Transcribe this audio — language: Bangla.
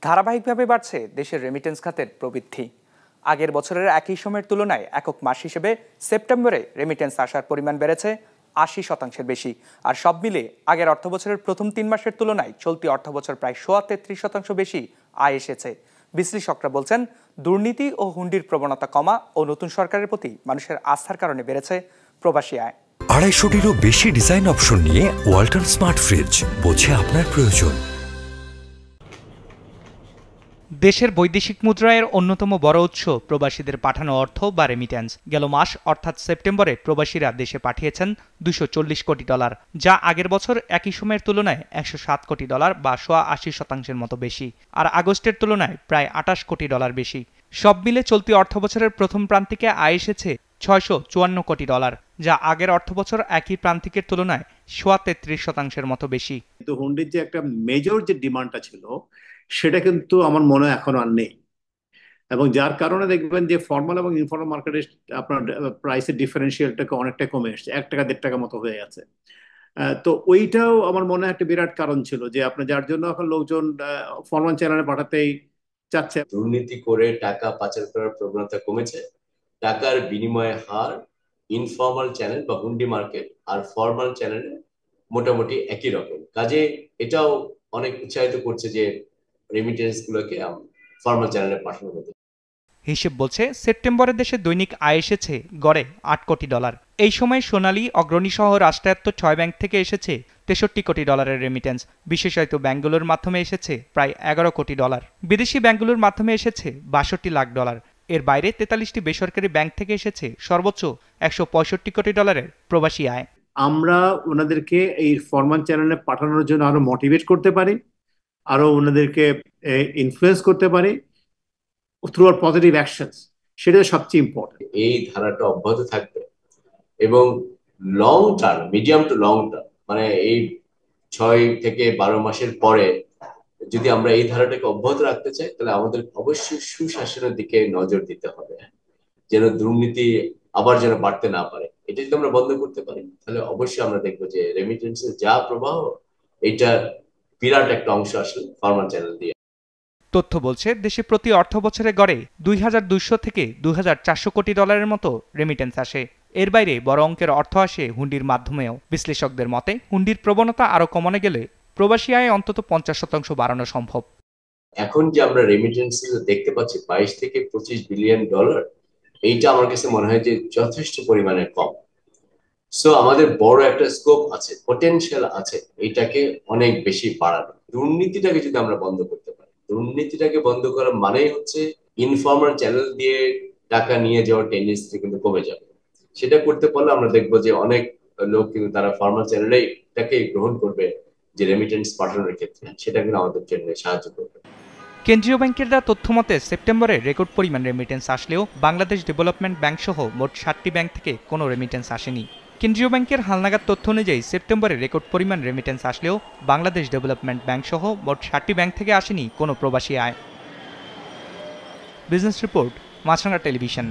ধারাবাহিকভাবে বাড়ছে দেশের রেমিটেন্স খাতের প্রবৃদ্ধি। আগের বছরের একই সময়ের তুলনায় একক মাস হিসেবে সেপ্টেম্বরে রেমিটেন্স আসার পরিমাণ বেড়েছে ৮০% বেশি। আর সব মিলে আগের অর্থবছরের প্রথম ৩ মাসের তুলনায় চলতি অর্থবছর প্রায় ৩৩% বেশি আয় এসেছে। বিশ্লেষকরা বলছেন, দুর্নীতি ও হুন্ডির প্রবণতা কমা ও নতুন সরকারের প্রতি মানুষের আস্থার কারণে বেড়েছে প্রবাসী আয়। ২৫০টিরও বেশি ডিজাইন অপশন নিয়ে ওয়ালটন স্মার্ট ফ্রিজ, বোঝে আপনার প্রয়োজন। দেশের বৈদেশিক মুদ্রায়ের অন্যতম বড় উৎস প্রবাসীদের পাঠানো অর্থ বা রেমিট্যান্স। গেল মাস অর্থাৎ সেপ্টেম্বরে প্রবাসীরা দেশে পাঠিয়েছেন $২৪০ কোটি, যা আগের বছর একই সময়ের তুলনায় $১০৭ কোটি বা ৮০% মতো বেশি। আর আগস্টের তুলনায় প্রায় $২৮ কোটি বেশি। সব মিলে চলতি অর্থবছরের প্রথম প্রান্তিকে আয় এসেছে $৬৫৪ কোটি, যা আগের অর্থবছর একই প্রান্তিকের তুলনায় ৩৩% মতো বেশি। কিন্তু হুন্ডির যে একটা মেজর যে ডিমান্ডটা ছিল সেটা কিন্তু আমার মনে হয় এখন আর নেই, এবং যার কারণে দেখবেন যে ফর্মাল এবং ইনফর্মাল মার্কেটে আপনার প্রাইসের ডিফারেন্সিয়ালটাকে অনেকটা কমে এসছে, ৳১ ৳১.৫ মতো হয়ে গেছে। তো ওইটাও আমার মনে হয় একটা বিরাট কারণ ছিল যে আপনার যার জন্য এখন লোকজন ফর্মাল চ্যানেলে পাঠাতেই চাচ্ছে। দুর্নীতি করে টাকা পাচার করার প্রবণতা কমেছে। টাকার বিনিময় হার ইনফর্মাল চ্যানেল বা হুন্ডি মার্কেট আর ফর্মাল চ্যানেলে মোটামুটি একই রকম। কাজে এটাও অনেক উৎসাহিত করছে যে রেমিটেন্স গুলোকে ফর্মাল চ্যানেলে পাঠানো হতো। হিসেব বলছে সেপ্টেম্বরে দেশে দৈনিক আয় এসেছে গড়ে $৮ কোটি। এই সময় সোনালী, অগ্রণী সহ রাষ্ট্রায়ত্ত ৬ ব্যাংক থেকে এসেছে $৬৩ কোটি রেমিটেন্স। বিশেষায়িত ব্যাংকগুলোর মাধ্যমে এসেছে প্রায় $১১ কোটি। বিদেশি ব্যাংকগুলোর মাধ্যমে এসেছে $৬২ লাখ। এর বাইরে ৪৩টি বেসরকারি ব্যাংক থেকে এসেছে সর্বোচ্চ $১৬৫ কোটি প্রবাসী আয়। আমরা ওনাদেরকে এই ফর্মাল চ্যানেলে পাঠানোর জন্য আরো মোটিভেট করতে পারি, আরো ওনাদেরকে ইনফ্লুয়েন্স করতে পারি থ্রু আর পজিটিভ অ্যাকশনস, সেটা সবচেয়ে ইম্পর্টেন্ট। এই ধারাটা অব্যাহত থাকবে এবং long term, medium to long term, মানে এই ৬ থেকে ১২ মাসের পরে যদি আমরা এই ধারাটাকে অব্যাহত রাখতে চাই, তাহলে আমাদের অবশ্যই সুশাসনের দিকে নজর দিতে হবে, যেন দুর্নীতি আবার যেন বাড়তে না পারে। এটা যদি আমরা বন্ধ করতে পারি, তাহলে অবশ্যই আমরা দেখবো যে রেমিটেন্সের যা প্রবাহ, এটার বিরাট একটা অংশ আসলে ফর্মাল চ্যানেল দিয়ে। তথ্য বলছে, দেশে প্রতি অর্থবছরে গড়ে ২২০০ থেকে ২৪০০ কোটি ডলারের মতো রেমিটেন্স আসে। এর বাইরে বড় অঙ্কের অর্থ আসে হুন্ডির মাধ্যমেও। বিশ্লেষকদের মতে, হুন্ডির প্রবণতা আরো কমানো গেলে প্রবাসী আয় অন্তত ৫০% বাড়ানো সম্ভব। এখন যে আমরা রেমিটেন্স দেখতে পাচ্ছি $২২ থেকে $২৫ বিলিয়ন, এইটা আমার কাছে মনে হয় যে যথেষ্ট পরিমাণে কম। সো আমাদের বড় একটা স্কোপ আছে, পটেনশিয়াল আছে এইটাকে অনেক বেশি বাড়ানো। দুর্নীতিটাকে যদি আমরা বন্ধ করতে পারি, দুর্নীতিটাকে বন্ধ করা মানেই হচ্ছে ইনফর্মাল চ্যানেল দিয়ে টাকা নিয়ে যাওয়ার টেন্ডেন্সি কিন্তু কমে যাবে। সেটা করতে পারলে আমরা দেখবো যে অনেক লোক কিন্তু তারা ফর্মাল চ্যানেলেই এটাকে গ্রহণ করবে যে রেমিটেন্স পাঠানোর ক্ষেত্রে, সেটা কিন্তু আমাদের জন্য সাহায্য করবে। কেন্দ্রীয় ব্যাংকের দেওয়া তথ্য মতে সেপ্টেম্বরে রেকর্ড পরিমাণ রেমিটেন্স আসলেও বাংলাদেশ ডেভেলপমেন্ট ব্যাংক সহ মোট ৭টি ব্যাংক থেকে কোনো রেমিটেন্স আসেনি। কেন্দ্রীয় ব্যাংকের হালনাগাদ তথ্য অনুযায়ী সেপ্টেম্বরে রেকর্ড পরিমাণ রেমিটেন্স আসলেও বাংলাদেশ ডেভেলপমেন্ট ব্যাংক সহ মোট ৭টি ব্যাংক থেকে আসেনি কোনো প্রবাসী আয়। বিজনেস রিপোর্ট, মাছরাঙা টেলিভিশন।